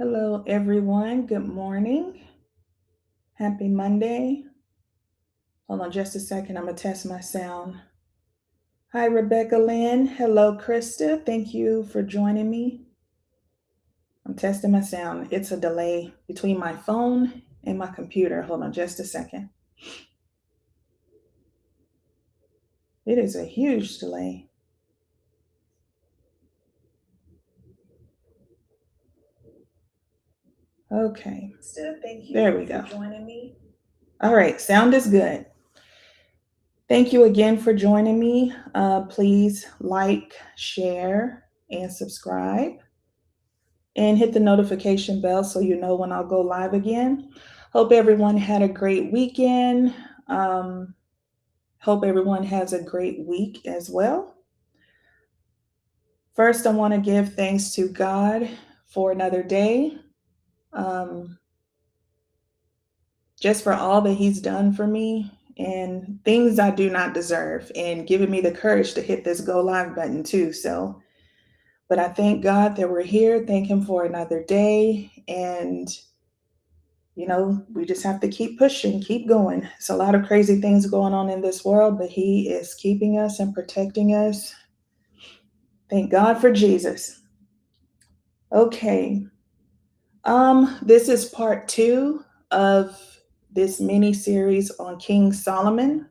Hello, everyone. Good morning. Happy Monday. Hold on just a second. I'm going to test my sound. Hi, Rebecca Lynn. Hello, Krista. Thank you for joining me. I'm testing my sound. It's a delay between my phone and my computer. Hold on just a second. It is a huge delay. Okay. There we go. All right. Sound is good. Thank you again for joining me. Please like, share, and subscribe. And hit the notification bell so you know when I'll go live again. Hope everyone had a great weekend. Hope everyone has a great week as well. First, I want to give thanks to God for another day, just for all that He's done for me and things I do not deserve, and giving me the courage to hit this go live button too. But I thank God that we're here. Thank Him for another day. And we just have to keep pushing, keep going. It's a lot of crazy things going on in this world, but He is keeping us and protecting us. Thank God for Jesus. Okay. This is part 2 of this mini series on King Solomon.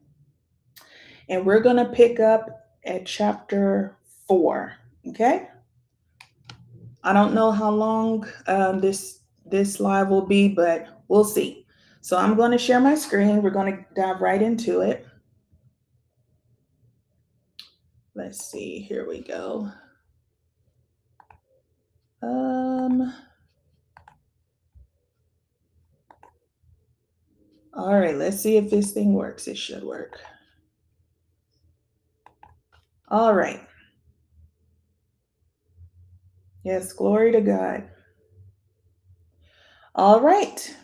And we're going to pick up at chapter 4. Okay. I don't know how long this live will be, but we'll see. So I'm going to share my screen. We're going to dive right into it. Let's see. Here we go. All right. Let's see if this thing works. It should work. All right. Yes. Glory to God. All right.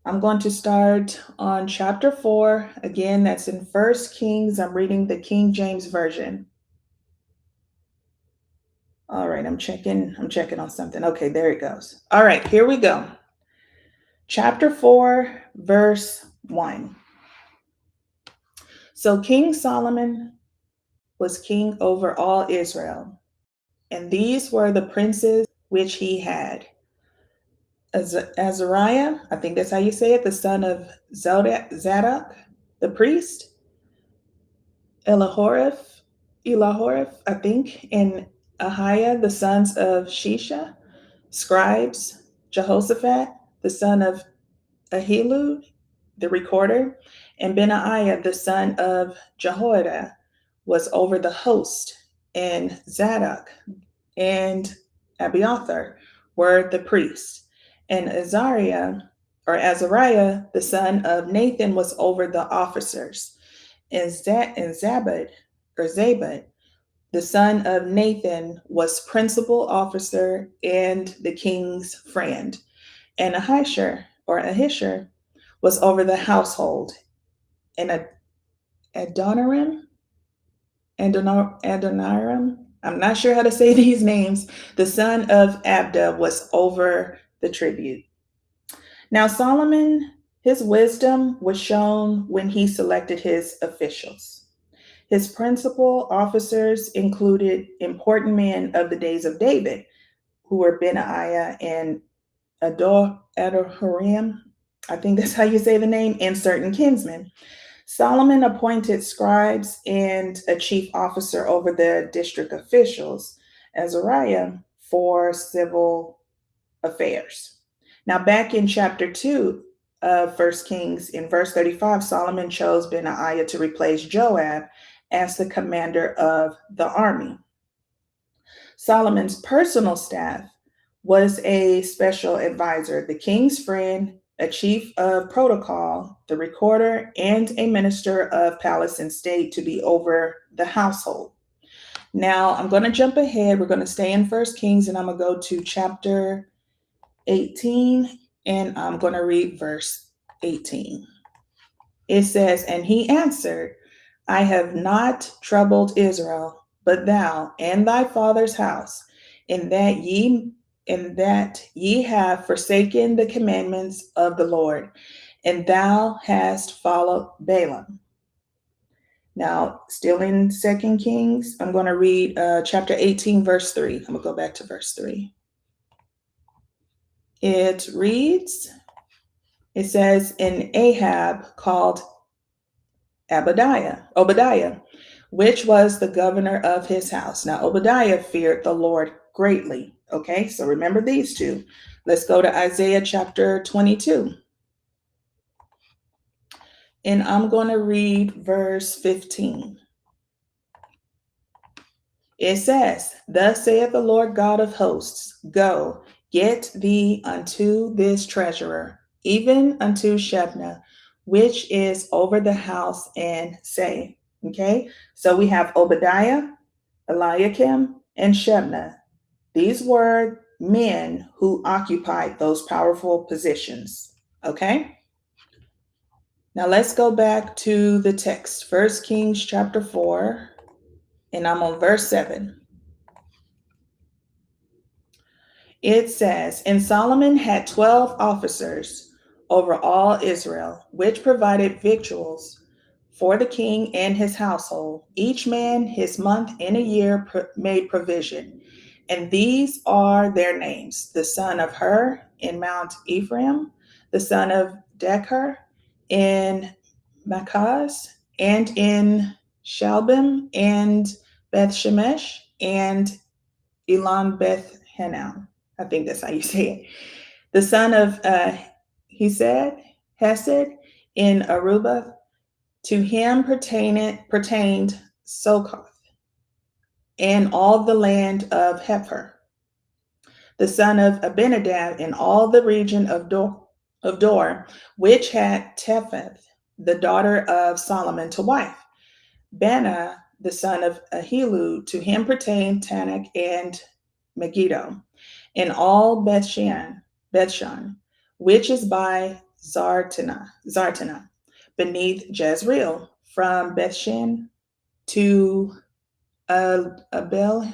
I'm going to start on chapter 4. Again, that's in 1 Kings. I'm reading the King James Version. All right, I'm checking on something. Okay, there it goes. All right, here we go. Chapter 4, verse 1. So King Solomon was king over all Israel, and these were the princes which he had. Azariah, I think that's how you say it, the son of Zadok, the priest. Elahoreph, I think, and Ahiah, the sons of Shisha, scribes. Jehoshaphat, the son of Ahilud, the recorder, and Benaiah, the son of Jehoiada, was over the host, and Zadok and Abiathar were the priests, and Azariah, the son of Nathan, was over the officers, and Zabad, the son of Nathan, was principal officer and the king's friend, and Ahishar was over the household, and Adoniram, I'm not sure how to say these names, the son of Abda, was over the tribute. Now Solomon, his wisdom was shown when he selected his officials. His principal officers included important men of the days of David, who were Benaiah and Adoram, I think that's how you say the name, and certain kinsmen. Solomon appointed scribes and a chief officer over the district officials, Azariah, for civil affairs. Now, back in chapter 2 of 1 Kings, in verse 35, Solomon chose Benaiah to replace Joab as the commander of the army. Solomon's personal staff was a special advisor, the king's friend, a chief of protocol, the recorder, and a minister of palace and state to be over the household. Now, I'm going to jump ahead. We're going to stay in 1 Kings, and I'm going to go to chapter 18, and I'm going to read verse 18. It says, "And he answered, I have not troubled Israel, but thou and thy father's house, in that ye in that ye have forsaken the commandments of the Lord, and thou hast followed Balaam. Now, still in 2 Kings, I'm going to read chapter 18, verse 3. I'm going to go back to verse 3. It reads, it says, and Ahab called Obadiah, which was the governor of his house. Now, Obadiah feared the Lord greatly. Okay, so remember these two. Let's go to Isaiah chapter 22. And I'm going to read verse 15. It says, thus saith the Lord God of hosts, go, get thee unto this treasurer, even unto Shebna, which is over the house, and say, okay, so we have Obadiah, Eliakim, and Shebna. These were men who occupied those powerful positions, okay? Now let's go back to the text, 1 Kings chapter 4, and I'm on verse 7. It says, and Solomon had 12 officers over all Israel, which provided victuals for the king and his household. Each man his month and a year made provision. And these are their names: the son of Hur in Mount Ephraim, the son of Decher in Makaz, and in Shalbim, and Beth Shemesh, and Elon Beth Hanam. I think that's how you say it. The son of Hesed in Aruba. To him pertained Sokoth and all the land of Hepher. The son of Abinadab in all the region of Dor, which had Tepheth, the daughter of Solomon, to wife. Bana, the son of Ahilud, to him pertained Tanakh and Megiddo, and all Bethshan, which is by Zartana, beneath Jezreel, from Bethshan to Abel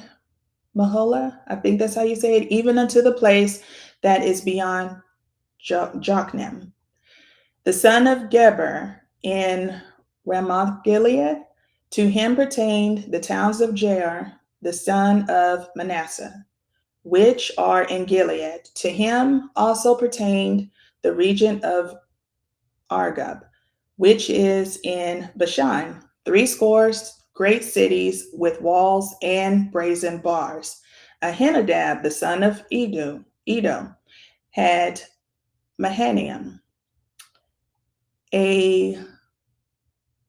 Mahola, I think that's how you say it, even unto the place that is beyond Jokneam. The son of Geber in Ramoth Gilead, to him pertained the towns of Jair, the son of Manasseh, which are in Gilead. To him also pertained the region of Argob, which is in Bashan, 80 great cities with walls and brazen bars. Ahinadab, the son of Edo, had Mahanaim.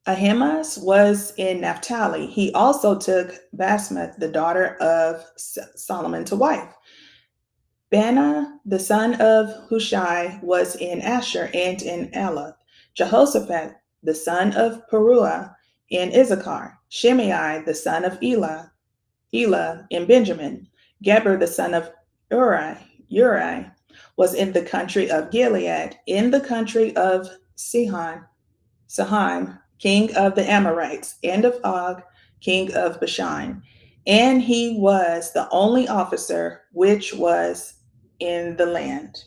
Ahimaaz was in Naphtali. He also took Basmath, the daughter of Solomon, to wife. Bana, the son of Hushai, was in Asher and in Elath. Jehoshaphat, the son of Peruah, in Issachar. Shimei, the son of Elah in Benjamin. Geber, the son of Uri, was in the country of Gilead, in the country of Sihon, king of the Amorites, and of Og, king of Bashan. And he was the only officer which was in the land.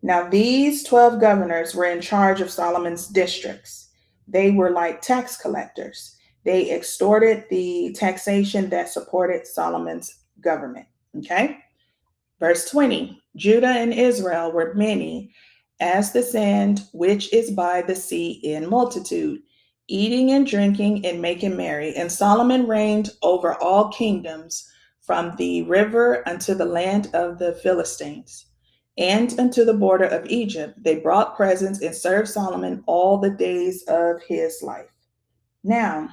Now, these 12 governors were in charge of Solomon's districts. They were like tax collectors. They extorted the taxation that supported Solomon's government. Okay? Verse 20, Judah and Israel were many as the sand which is by the sea in multitude, eating and drinking and making merry. And Solomon reigned over all kingdoms, from the river unto the land of the Philistines, and unto the border of Egypt. They brought presents and served Solomon all the days of his life. Now,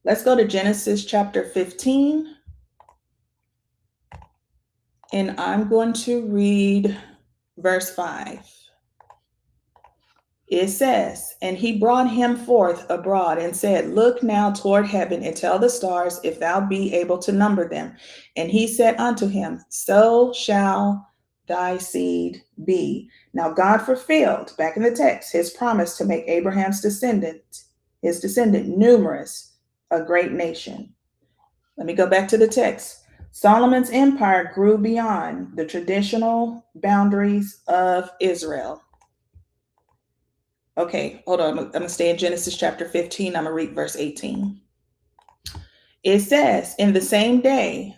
let's go to Genesis chapter 15. And I'm going to read verse 5. It says, and he brought him forth abroad and said, look now toward heaven and tell the stars if thou be able to number them. And he said unto him, so shall thy seed be. Now God fulfilled, back in the text, his promise to make Abraham's his descendant numerous, a great nation. Let me go back to the text. Solomon's empire grew beyond the traditional boundaries of Israel. Okay, hold on. I'm going to stay in Genesis chapter 15. I'm going to read verse 18. It says, in the same day,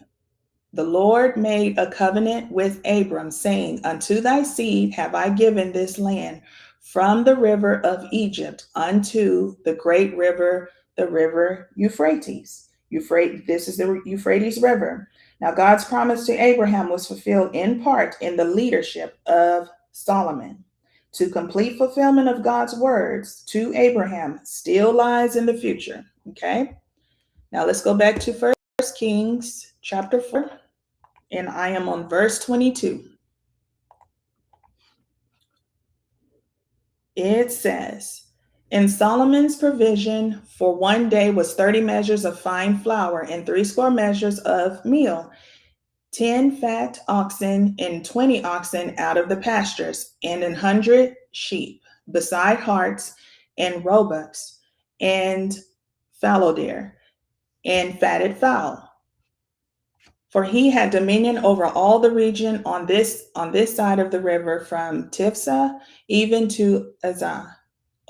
the Lord made a covenant with Abram, saying, unto thy seed have I given this land, from the river of Egypt unto the great river, the river Euphrates. This is the Euphrates River. Now, God's promise to Abraham was fulfilled in part in the leadership of Solomon. To complete fulfillment of God's words to Abraham still lies in the future. Okay. Now let's go back to 1 Kings chapter 4, and I am on verse 22. It says, and Solomon's provision for one day was 30 measures of fine flour and 80 measures of meal, 10 fat oxen and 20 oxen out of the pastures, and 100 sheep, beside harts and roebucks and fallow deer and fatted fowl. For he had dominion over all the region on this side of the river, from Tifsa even to Azah,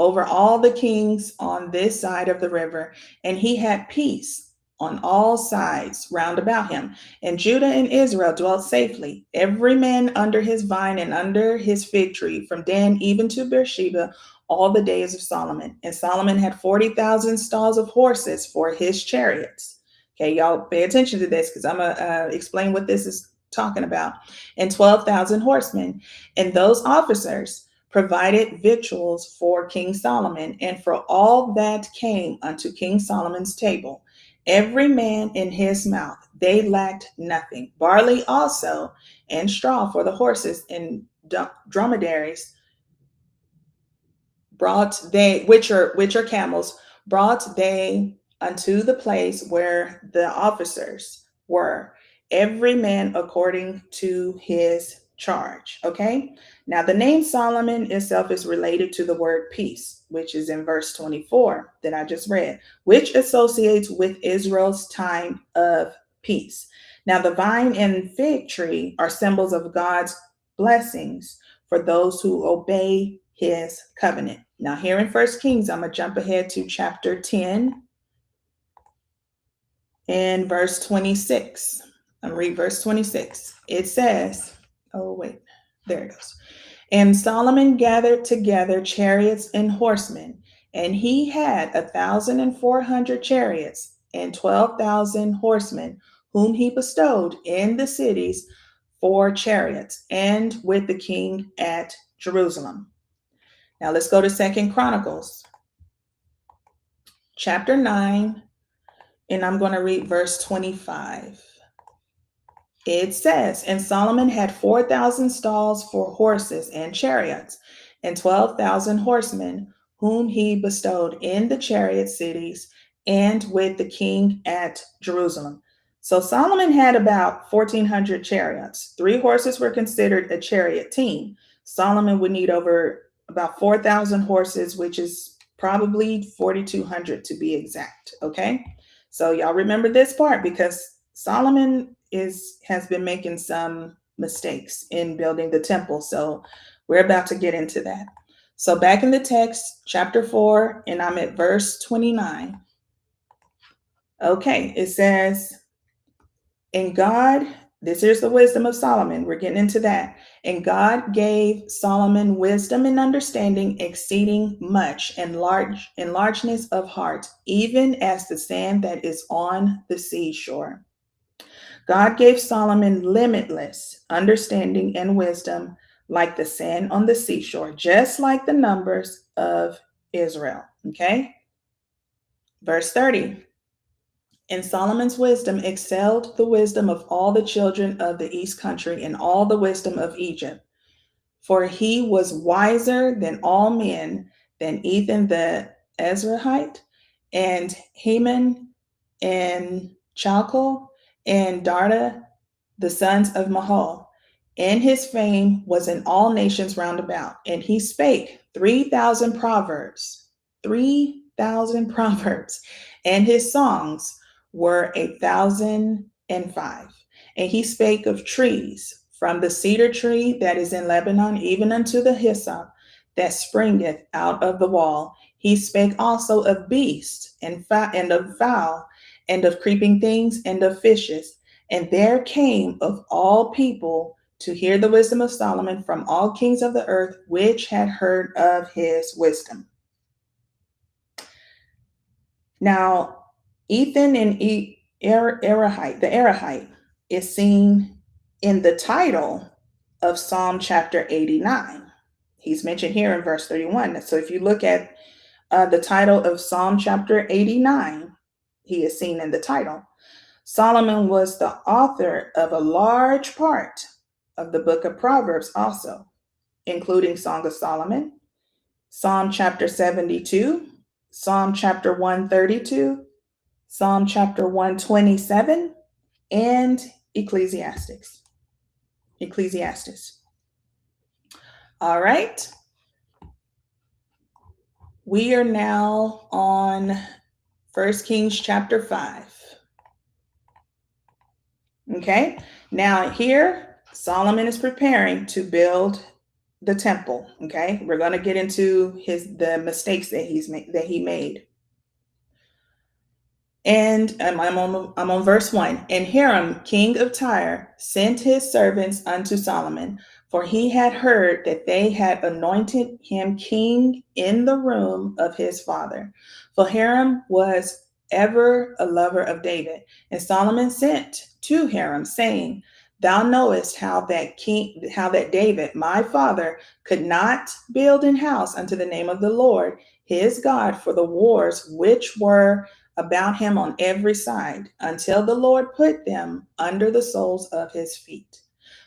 over all the kings on this side of the river, and he had peace on all sides round about him. And Judah and Israel dwelt safely, every man under his vine and under his fig tree, from Dan even to Beersheba, all the days of Solomon. And Solomon had 40,000 stalls of horses for his chariots. Okay, y'all pay attention to this, because I'm going to explain what this is talking about. And 12,000 horsemen. And those officers provided victuals for King Solomon and for all that came unto King Solomon's table, every man in his mouth. They lacked nothing. Barley also and straw for the horses and dromedaries brought they, which are camels, brought they unto the place where the officers were, every man according to his charge. Okay. Now the name Solomon itself is related to the word peace, which is in verse 24 that I just read, which associates with Israel's time of peace. Now the vine and fig tree are symbols of God's blessings for those who obey his covenant. Now here in 1 Kings, I'm going to jump ahead to chapter 10 and verse 26. I'm read verse 26. It says, oh wait, there it goes. And Solomon gathered together chariots and horsemen, and he had 1,400 chariots and 12,000 horsemen, whom he bestowed in the cities for chariots, and with the king at Jerusalem. Now let's go to 2 Chronicles chapter 9, and I'm going to read verse 25. It says, and Solomon had 4,000 stalls for horses and chariots, and 12,000 horsemen, whom he bestowed in the chariot cities, and with the king at Jerusalem. So Solomon had about 1,400 chariots. 3 horses were considered a chariot team. Solomon would need over about 4,000 horses, which is probably 4,200 to be exact. Okay. So y'all remember this part, because Solomon has been making some mistakes in building the temple. So we're about to get into that. So back in the text, chapter 4, and I'm at verse 29. Okay, it says, and God, this is the wisdom of Solomon. We're getting into that. And God gave Solomon wisdom and understanding exceeding much, and largeness of heart, even as the sand that is on the seashore. God gave Solomon limitless understanding and wisdom, like the sand on the seashore, just like the numbers of Israel. Okay. Verse 30. And Solomon's wisdom excelled the wisdom of all the children of the east country and all the wisdom of Egypt. For he was wiser than all men, than Ethan the Ezrahite, and Heman, and Chalcol, and Darda, the sons of Mahol. And his fame was in all nations round about. And he spake 3,000 proverbs, 3,000 proverbs, and his songs were 1,000 and 5. And he spake of trees, from the cedar tree that is in Lebanon, even unto the hyssop that springeth out of the wall. He spake also of beasts and of fowl, and of creeping things, and of fishes. And there came of all people to hear the wisdom of Solomon from all kings of the earth, which had heard of his wisdom. Now, Ethan and Arahite, the Arahite, is seen in the title of Psalm chapter 89. He's mentioned here in verse 31. So if you look at the title of Psalm chapter 89, he is seen in the title. Solomon was the author of a large part of the book of Proverbs also, including Song of Solomon, Psalm chapter 72, Psalm chapter 132, Psalm chapter 127, and Ecclesiastes. All right. We are now on 1 Kings chapter 5. Okay. Now here, Solomon is preparing to build the temple. Okay. We're going to get into the mistakes that he made. And I'm on verse 1. And Hiram, king of Tyre, sent his servants unto Solomon, for he had heard that they had anointed him king in the room of his father. For Hiram was ever a lover of David. And Solomon sent to Hiram, saying, Thou knowest how that David, my father, could not build an house unto the name of the Lord his God for the wars which were about him on every side, until the Lord put them under the soles of his feet.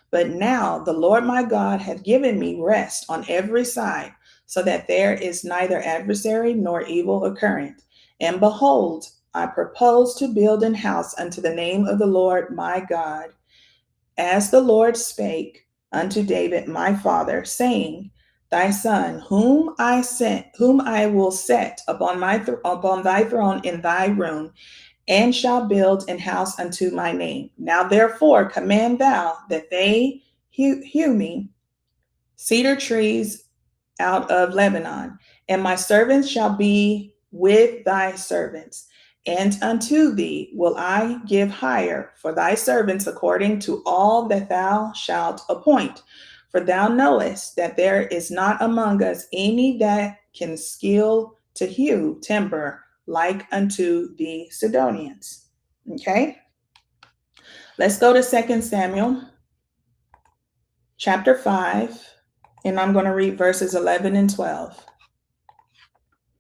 But now the Lord my God hath given me rest on every side, so that there is neither adversary nor evil occurring. And behold, I propose to build an house unto the name of the Lord my God, as the Lord spake unto David my father, saying, Thy son, whom I will set upon thy throne in thy room, and shall build an house unto my name. Now therefore command thou that they hew me cedar trees out of Lebanon, and my servants shall be with thy servants. And unto thee will I give hire for thy servants according to all that thou shalt appoint. For thou knowest that there is not among us any that can skill to hew timber like unto the Sidonians. Okay, let's go to 2 Samuel chapter 5, and I'm going to read verses 11 and 12.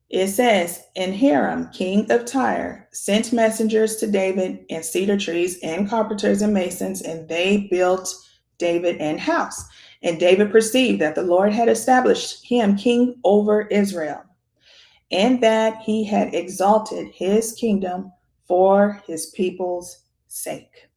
It says, And Hiram, king of Tyre, sent messengers to David and cedar trees and carpenters and masons, and they built David an house. And David perceived that the Lord had established him king over Israel, and that he had exalted his kingdom for his people's sake.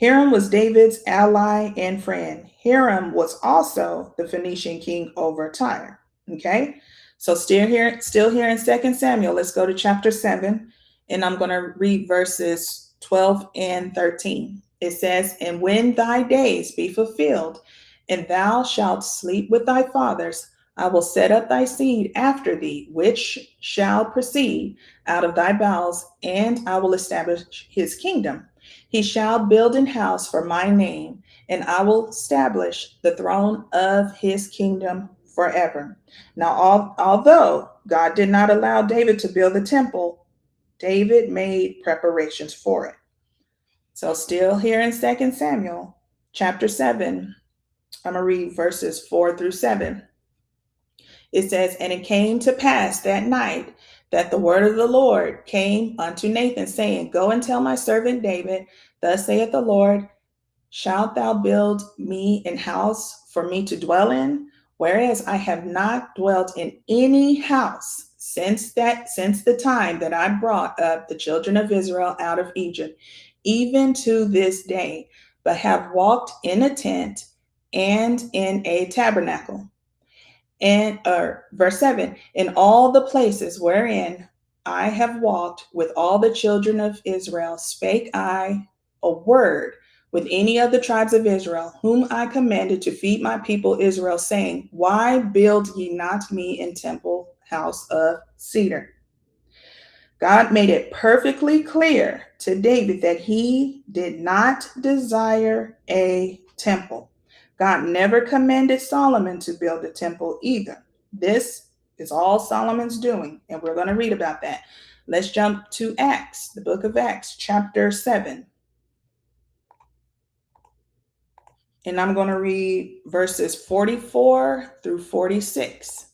Hiram was David's ally and friend. Hiram was also the Phoenician king over Tyre. Okay, so still here in 2 Samuel, let's go to chapter 7, and I'm going to read verses 12 and 13. It says, And when thy days be fulfilled, and thou shalt sleep with thy fathers, I will set up thy seed after thee, which shall proceed out of thy bowels, and I will establish his kingdom. He shall build an house for my name, and I will establish the throne of his kingdom forever. Now, although God did not allow David to build the temple, David made preparations for it. So still here in 2 Samuel chapter 7, I'm going to read verses 4 through 7. It says, And it came to pass that night that the word of the Lord came unto Nathan, saying, Go and tell my servant David, Thus saith the Lord, Shalt thou build me an house for me to dwell in? Whereas I have not dwelt in any house since the time that I brought up the children of Israel out of Egypt, even to this day, but have walked in a tent and in a tabernacle. And verse 7, in all the places wherein I have walked with all the children of Israel, spake I a word with any of the tribes of Israel, whom I commanded to feed my people Israel, saying, Why build ye not me in temple house of cedar? God made it perfectly clear to David that he did not desire a temple. God never commanded Solomon to build a temple either. This is all Solomon's doing, and we're going to read about that. Let's jump to Acts, the book of Acts, chapter 7. And I'm going to read verses 44 through 46.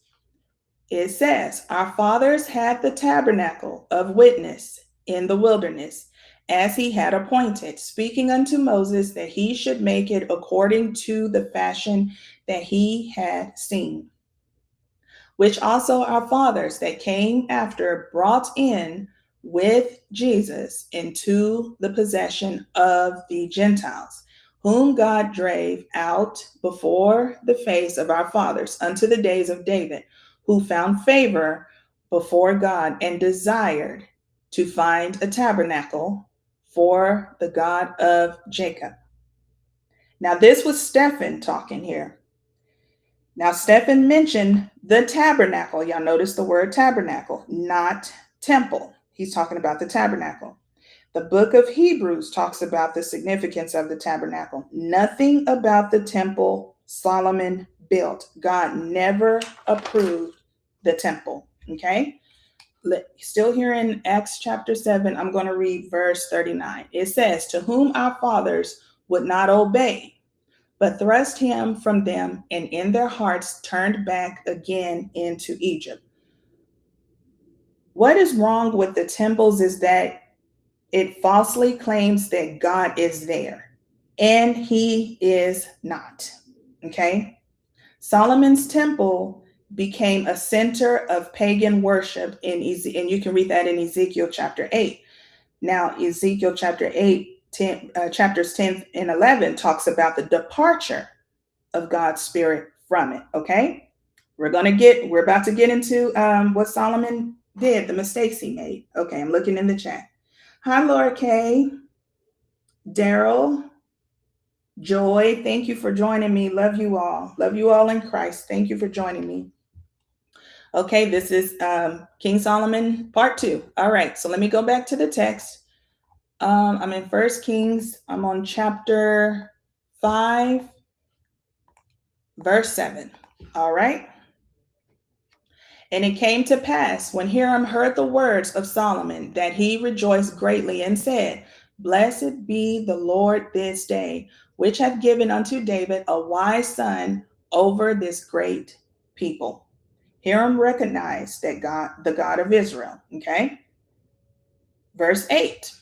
It says, Our fathers had the tabernacle of witness in the wilderness, as he had appointed, speaking unto Moses that he should make it according to the fashion that he had seen, which also our fathers that came after brought in with Jesus into the possession of the Gentiles, whom God drave out before the face of our fathers unto the days of David, who found favor before God and desired to find a tabernacle for the God of Jacob. Now, this was Stephen talking here. Now, Stephen mentioned the tabernacle. Y'all notice the word tabernacle, not temple. He's talking about the tabernacle. The book of Hebrews talks about the significance of the tabernacle. Nothing about the temple Solomon built. God never approved the temple. Okay? Still here in Acts chapter 7, I'm going to read verse 39. It says, To whom our fathers would not obey, but thrust him from them, and in their hearts turned back again into Egypt. What is wrong with the temples is that it falsely claims that God is there, and he is not. Okay? Solomon's temple became a center of pagan worship and you can read that in Ezekiel chapter 8. Now, Ezekiel chapter 8, chapters 10 and 11 talks about the departure of God's spirit from it. Okay? We're about to get into what Solomon did, the mistakes he made. Okay, I'm looking in the chat. Hi, Laura Kay, Daryl, Joy, thank you for joining me. Love you all. Love you all in Christ. Thank you for joining me. Okay, this is King Solomon part 2. All right, so let me go back to the text. I'm in 1 Kings. I'm on chapter 5, verse 7. All right. And it came to pass, when Hiram heard the words of Solomon, that he rejoiced greatly and said, Blessed be the Lord this day, which hath given unto David a wise son over this great people. Hiram recognized that God, the God of Israel. Okay. Verse 8.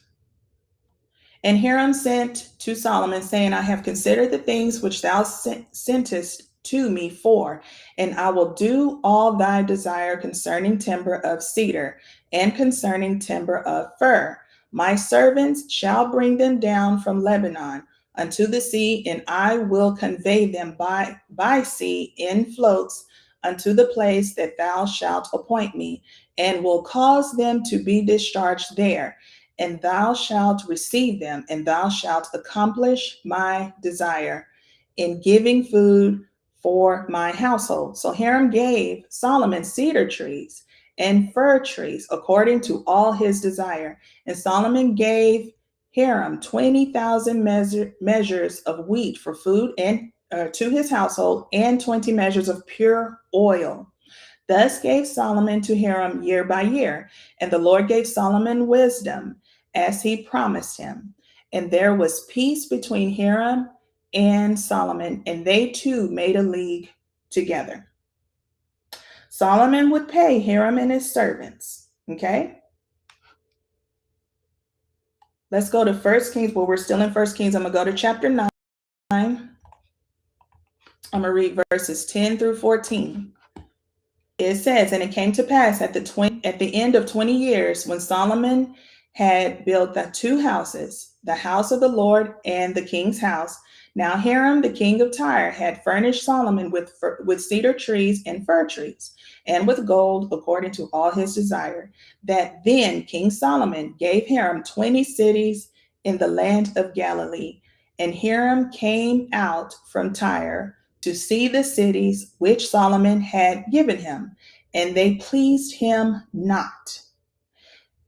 And Hiram sent to Solomon, saying, I have considered the things which thou sentest to me for, and I will do all thy desire concerning timber of cedar and concerning timber of fir. My servants shall bring them down from Lebanon unto the sea, and I will convey them by sea in floats unto the place that thou shalt appoint me, and will cause them to be discharged there. And thou shalt receive them, and thou shalt accomplish my desire in giving food for my household. So Hiram gave Solomon cedar trees and fir trees according to all his desire. And Solomon gave Hiram 20,000 measures of wheat for food and to his household, and 20 measures of pure oil. Thus gave Solomon to Hiram year by year. And the Lord gave Solomon wisdom as he promised him. And there was peace between Hiram and Solomon, and they two made a league together. Solomon would pay Hiram and his servants. Okay. Let's go to 1 Kings. Well, we're still in 1 Kings. I'm going to go to chapter 9. I'm going to read verses 10 through 14. It says, And it came to pass at the end of 20 years, when Solomon had built the two houses, the house of the Lord and the king's house, Now Hiram, the king of Tyre, had furnished Solomon with cedar trees and fir trees, and with gold according to all his desire. That then King Solomon gave Hiram 20 cities in the land of Galilee. And Hiram came out from Tyre to see the cities which Solomon had given him, and they pleased him not.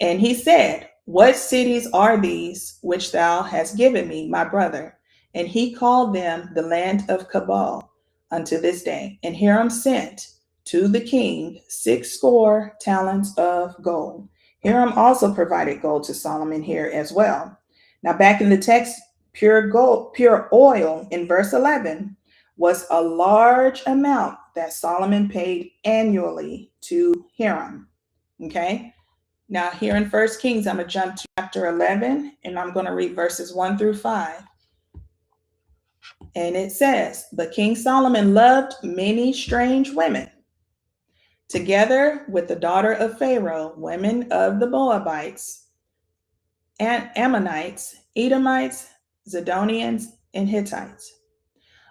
And he said, What cities are these which thou hast given me, my brother? And he called them the land of Cabal unto this day. And Hiram sent to the king 60 talents of gold. Hiram also provided gold to Solomon here as well. Now, back in the text, pure gold, pure oil in verse 11 was a large amount that Solomon paid annually to Hiram. Okay. Now, here in 1 Kings, I'm going to jump to chapter 11, and I'm going to read verses 1 through 5. And it says, But King Solomon loved many strange women, together with the daughter of Pharaoh, women of the Moabites, and Ammonites, Edomites, Zidonians, and Hittites,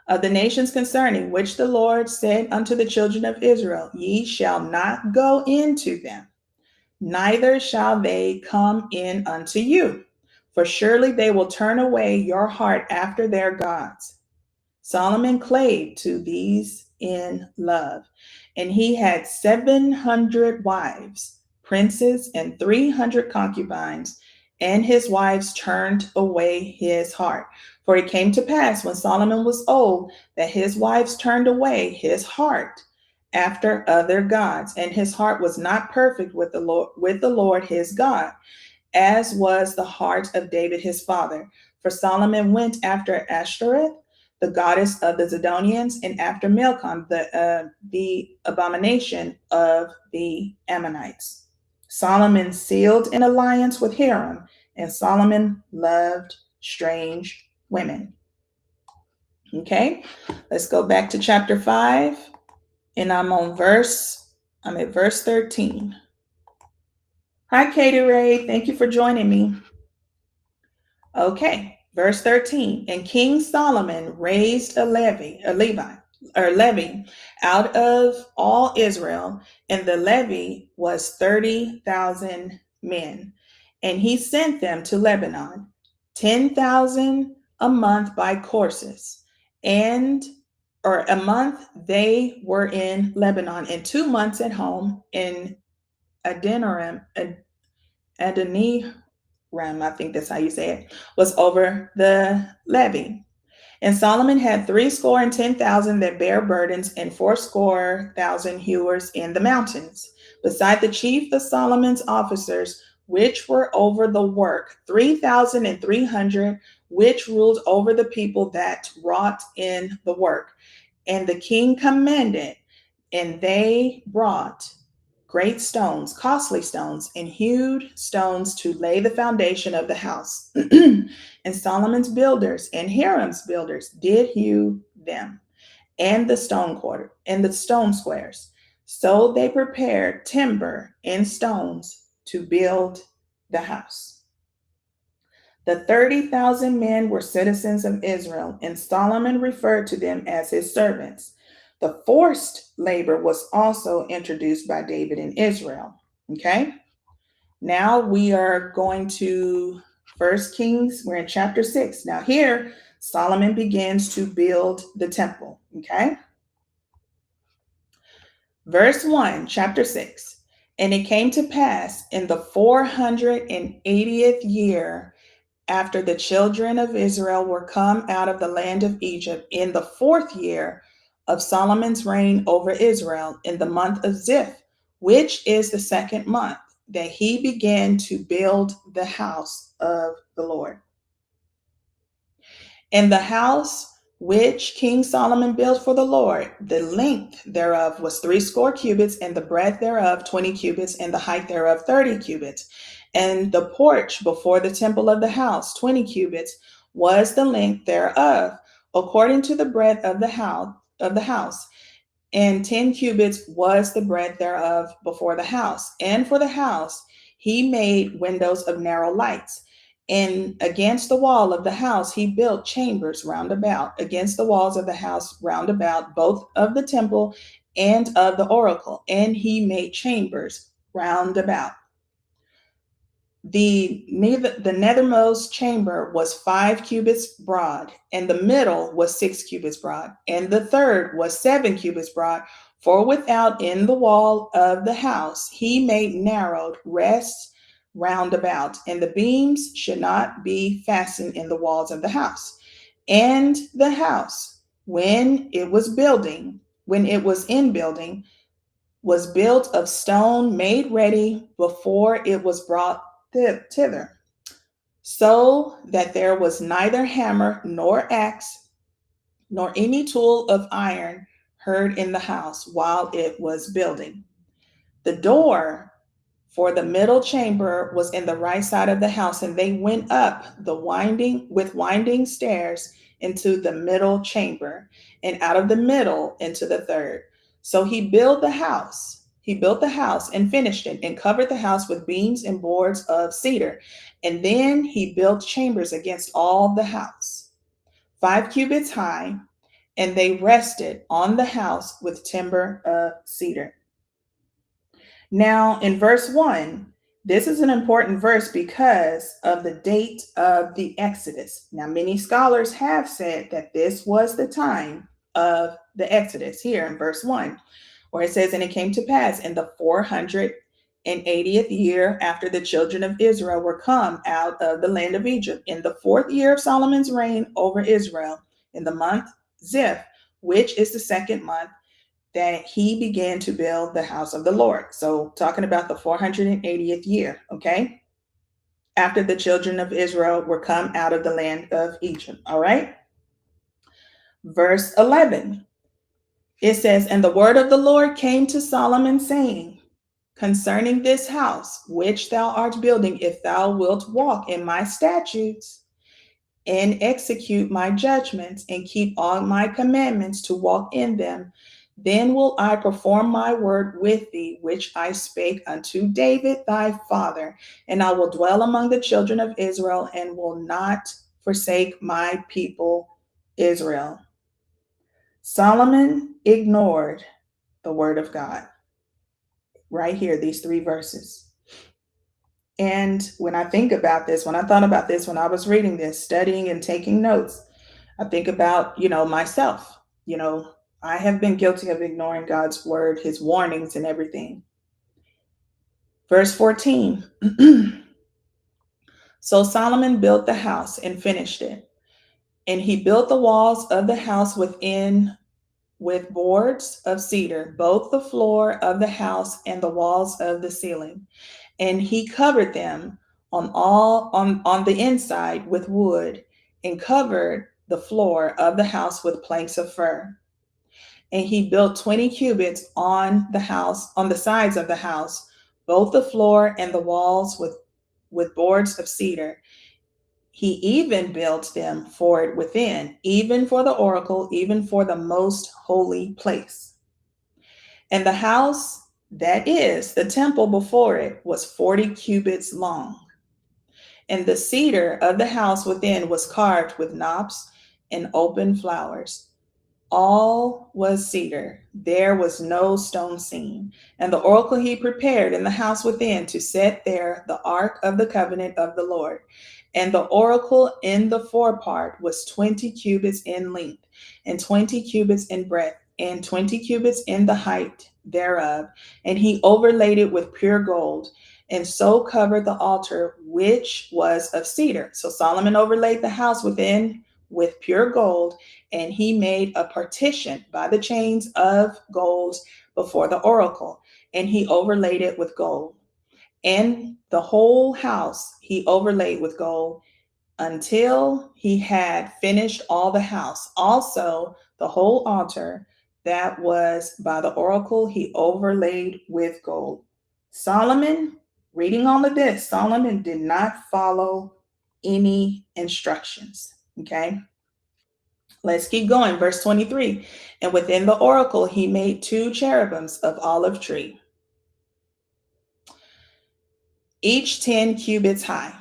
of the nations concerning which the Lord said unto the children of Israel, Ye shall not go into them, neither shall they come in unto you, for surely they will turn away your heart after their gods. Solomon clave to these in love, and he had 700 wives, princes, and 300 concubines, and his wives turned away his heart. For it came to pass when Solomon was old that his wives turned away his heart after other gods, and his heart was not perfect with the Lord his God, as was the heart of David his father. For Solomon went after Ashtoreth, the goddess of the Zidonians, and after Milcom, the abomination of the Ammonites. Solomon sealed an alliance with Hiram, and Solomon loved strange women. Okay, let's go back to chapter 5, and I'm at verse 13. Hi, Katie Ray. Thank you for joining me. Okay, verse 13. And King Solomon raised a levy out of all Israel, and the levy was 30,000 men. And he sent them to Lebanon, 10,000 a month by courses. And a month they were in Lebanon, and 2 months at home in Adoniram, I think that's how you say it, was over the levy. And Solomon had 70,000 that bare burdens, and 80,000 hewers in the mountains, beside the chief of Solomon's officers, which were over the work, 3,300, which ruled over the people that wrought in the work. And the king commanded, and they brought great stones, costly stones, and hewed stones to lay the foundation of the house. And Solomon's builders and Hiram's builders did hew them, and the stone squares. So they prepared timber and stones to build the house. The 30,000 men were citizens of Israel, and Solomon referred to them as his servants. The forced labor was also introduced by David in Israel. Okay, now we are going to 1 Kings. We're in chapter 6. Now here, Solomon begins to build the temple. Okay, verse 1, chapter 6. And it came to pass in the 480th year after the children of Israel were come out of the land of Egypt, in the 4th year of Solomon's reign over Israel, in the month of Ziph, which is the 2nd month, that he began to build the house of the Lord. And the house which King Solomon built for the Lord, the length thereof was 80 cubits, and the breadth thereof 20 cubits, and the height thereof 30 cubits. And the porch before the temple of the house, 20 cubits, was the length thereof, according to the breadth of the house, and 10 cubits was the breadth thereof before the house. And for the house he made windows of narrow lights. And against the wall of the house, he built chambers round about, against the walls of the house round about, both of the temple and of the oracle. And he made chambers round about. The nethermost chamber was 5 cubits broad, and the middle was 6 cubits broad, and the third was 7 cubits broad. For without in the wall of the house he made narrowed rests round about, and the beams should not be fastened in the walls of the house. And the house, when it was in building, was built of stone made ready before it was brought thither, so that there was neither hammer nor axe nor any tool of iron heard in the house while it was building. The door for the middle chamber was in the right side of the house, and they went up the winding stairs into the middle chamber, and out of the middle into the third. So he built the house. He built the house and finished it, and covered the house with beams and boards of cedar. And then he built chambers against all the house, 5 cubits high, and they rested on the house with timber of cedar. Now, in verse 1, this is an important verse because of the date of the Exodus. Now, many scholars have said that this was the time of the Exodus here in verse 1, where it says, "And it came to pass in the 480th year after the children of Israel were come out of the land of Egypt, in the 4th year of Solomon's reign over Israel, in the month Ziph, which is the 2nd month, that he began to build the house of the Lord." So, talking about the 480th year, okay? After the children of Israel were come out of the land of Egypt, all right? Verse 11, it says, "And the word of the Lord came to Solomon, saying, Concerning this house which thou art building, if thou wilt walk in my statutes, and execute my judgments, and keep all my commandments to walk in them, then will I perform my word with thee, which I spake unto David thy father, and I will dwell among the children of Israel, and will not forsake my people Israel." Solomon ignored the word of God. Right here, these 3 verses. And when I think about this, when I thought about this, when I was reading this, studying and taking notes, I think about, myself. I have been guilty of ignoring God's word, his warnings and everything. Verse 14. So Solomon built the house and finished it. And he built the walls of the house within with boards of cedar, both the floor of the house and the walls of the ceiling. And he covered them on the inside with wood, and covered the floor of the house with planks of fir. And he built 20 cubits on the sides of the house, both the floor and the walls with boards of cedar. He even built them for it within, even for the oracle, even for the most holy place. And the house, that is, the temple before it, was 40 cubits long. And the cedar of the house within was carved with knops and open flowers. All was cedar. There was no stone seen. And the oracle he prepared in the house within, to set there the ark of the covenant of the Lord. And the oracle in the forepart was 20 cubits in length, and 20 cubits in breadth, and 20 cubits in the height thereof. And he overlaid it with pure gold, and so covered the altar, which was of cedar. So Solomon overlaid the house within with pure gold, and he made a partition by the chains of gold before the oracle, and he overlaid it with gold. And the whole house he overlaid with gold, until he had finished all the house. Also, the whole altar that was by the oracle he overlaid with gold. Solomon, reading all of this, Solomon did not follow any instructions. Okay. Let's keep going. Verse 23. And within the oracle, he made 2 cherubims of olive tree, each 10 cubits high.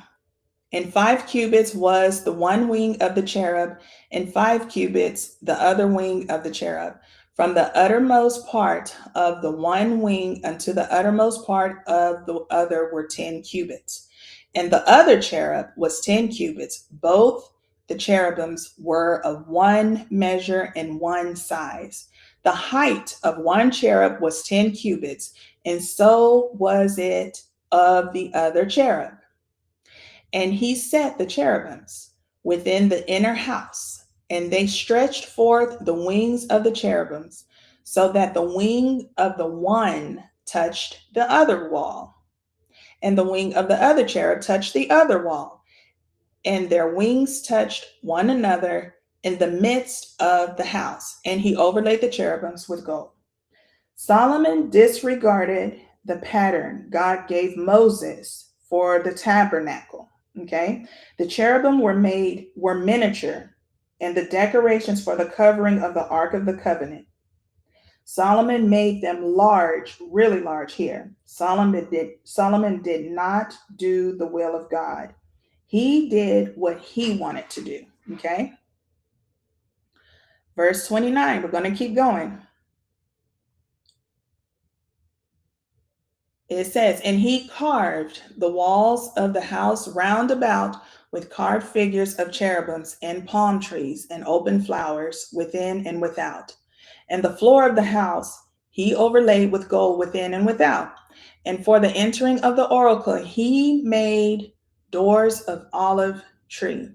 And 5 cubits was the one wing of the cherub, and 5 cubits the other wing of the cherub. From the uttermost part of the one wing unto the uttermost part of the other were 10 cubits. And the other cherub was 10 cubits. Both the cherubims were of one measure and one size. The height of one cherub was 10 cubits, and so was it of the other cherub. And he set the cherubims within the inner house, and they stretched forth the wings of the cherubims, so that the wing of the one touched the other wall, and the wing of the other cherub touched the other wall, and their wings touched one another in the midst of the house. And he overlaid the cherubims with gold. Solomon disregarded the pattern God gave Moses for the tabernacle. Okay, the cherubim were miniature, and the decorations for the covering of the Ark of the Covenant. Solomon made them large, really large here. Solomon did not do the will of God. He did what he wanted to do. Okay. Verse 29, we're going to keep going. It says, and he carved the walls of the house round about with carved figures of cherubims and palm trees and open flowers within and without. And the floor of the house he overlaid with gold within and without. And for the entering of the oracle, he made doors of olive tree.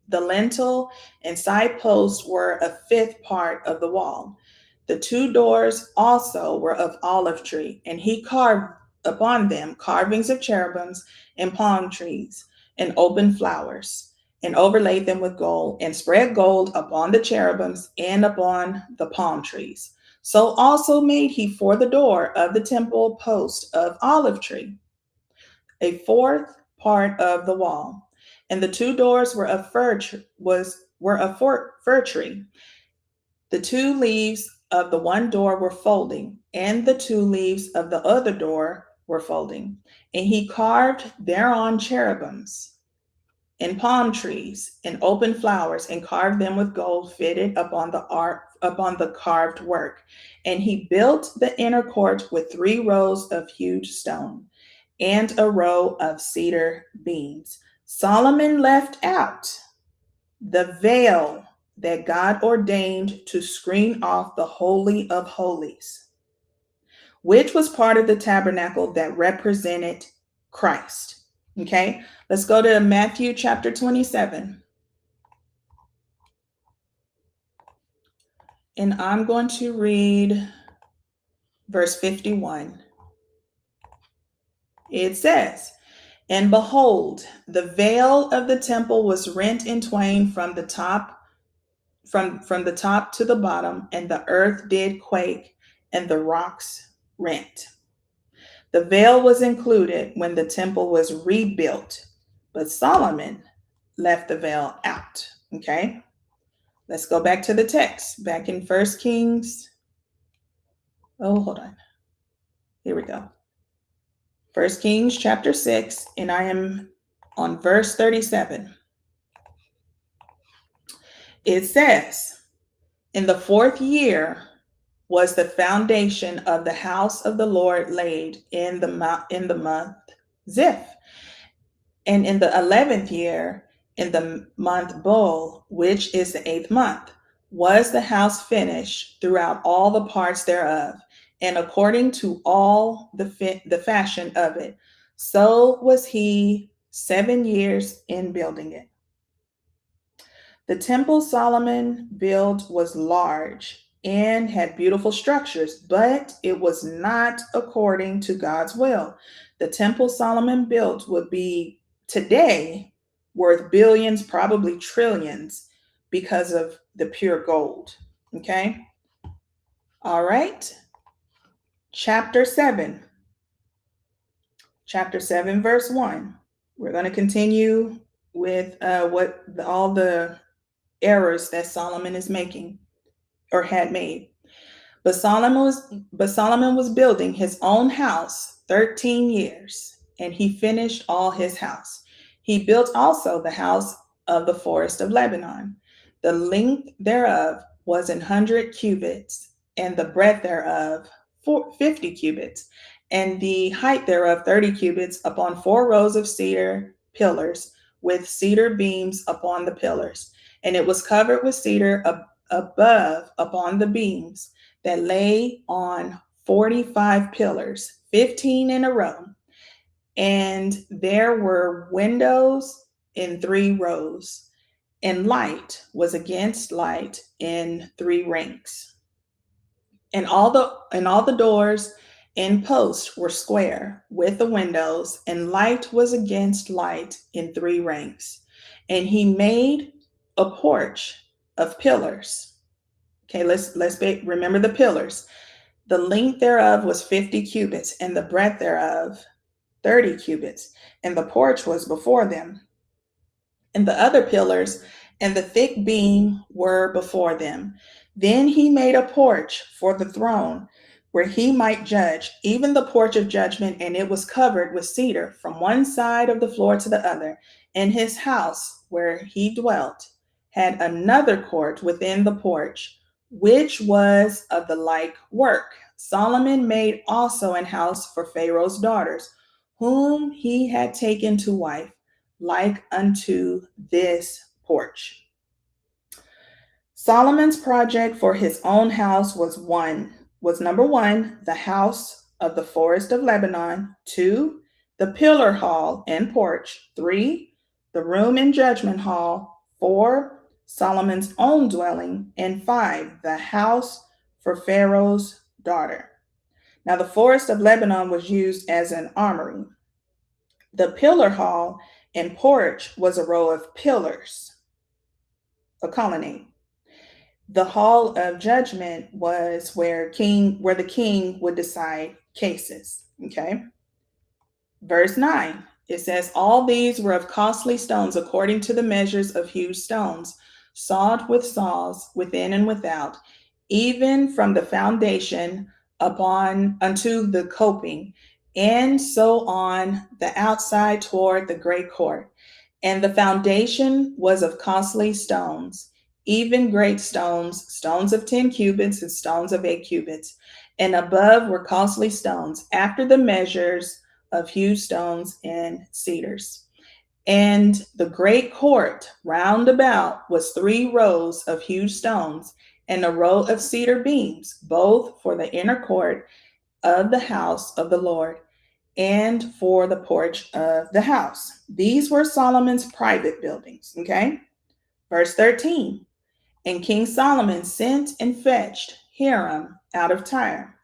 The lintel and side posts were a fifth part of the wall. The 2 doors also were of olive tree, and he carved upon them carvings of cherubims and palm trees and open flowers, and overlaid them with gold, and spread gold upon the cherubims and upon the palm trees. So also made he for the door of the temple post of olive tree, a fourth part of the wall. And the 2 doors were of fir tree. The 2 leaves of the one door were folding, and the 2 leaves of the other door were folding. And he carved thereon cherubims and palm trees and open flowers, and carved them with gold fitted upon the carved work. And he built the inner court with 3 rows of huge stone and a row of cedar beams. Solomon left out the veil that God ordained to screen off the Holy of Holies, which was part of the tabernacle that represented Christ. Okay, let's go to Matthew chapter 27. And I'm going to read verse 51. It says, and behold, the veil of the temple was rent in twain from the top to the bottom, and the earth did quake, and the rocks rent. The veil was included when the temple was rebuilt, but Solomon left the veil out. Okay, let's go back to the text, back in 1 Kings. Oh, hold on. Here we go. 1 Kings chapter 6, and I am on verse 37. It says, in the 4th year was the foundation of the house of the Lord laid in the month Ziph. And in the 11th year, in the month Bul, which is the 8th month, was the house finished throughout all the parts thereof, and according to all the fashion of it. So was he 7 years in building it. The temple Solomon built was large and had beautiful structures, but it was not according to God's will. The temple Solomon built would be today worth billions, probably trillions, because of the pure gold. Okay. All right. Chapter 7, verse 1. We're going to continue with all the errors that Solomon is making or had made. But Solomon was building his own house 13 years, and he finished all his house. He built also the house of the forest of Lebanon. The length thereof was 100 cubits, and the breadth thereof 50 cubits, and the height thereof 30 cubits, upon 4 rows of cedar pillars, with cedar beams upon the pillars. And it was covered with cedar above upon the beams that lay on 45 pillars, 15 in a row. And there were windows in 3 rows, and light was against light in 3 ranks. And all the doors and posts were square with the windows, and light was against light in 3 ranks. And he made a porch of pillars. Okay, remember the pillars. The length thereof was 50 cubits, and the breadth thereof 30 cubits, and the porch was before them. And the other pillars and the thick beam were before them. Then he made a porch for the throne where he might judge, even the porch of judgment, and it was covered with cedar from one side of the floor to the other. And his house where he dwelt had another court within the porch, which was of the like work. Solomon made also an house for Pharaoh's daughters, whom he had taken to wife, like unto this porch. Solomon's project for his own house was number 1, the house of the forest of Lebanon; 2, the pillar hall and porch; 3, the room and judgment hall; 4, Solomon's own dwelling; and 5, the house for Pharaoh's daughter. Now the forest of Lebanon was used as an armory. The pillar hall and porch was a row of pillars, a colonnade. The hall of judgment was where the king would decide cases. Okay. Verse 9, it says, all these were of costly stones, according to the measures of huge stones, sawed with saws within and without, even from the foundation upon unto the coping, and so on the outside toward the great court. And the foundation was of costly stones, even great stones, stones of 10 cubits and stones of 8 cubits. And above were costly stones, after the measures of huge stones and cedars. And the great court round about was 3 rows of huge stones, and a row of cedar beams, both for the inner court of the house of the Lord, and for the porch of the house. These were Solomon's private buildings. Okay. Verse 13, and King Solomon sent and fetched Hiram out of Tyre.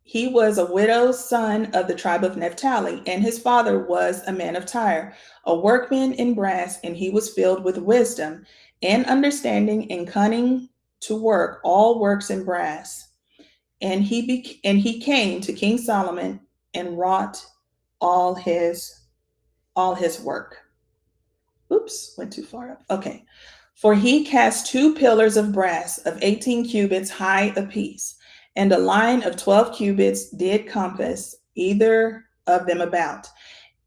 He was a widow's son of the tribe of Naphtali, and his father was a man of Tyre, a workman in brass, and he was filled with wisdom and understanding and cunning to work all works in brass. And he came to King Solomon and wrought all his work. Oops, went too far up. Okay. For he cast 2 pillars of brass of 18 cubits high apiece, and a line of 12 cubits did compass either of them about.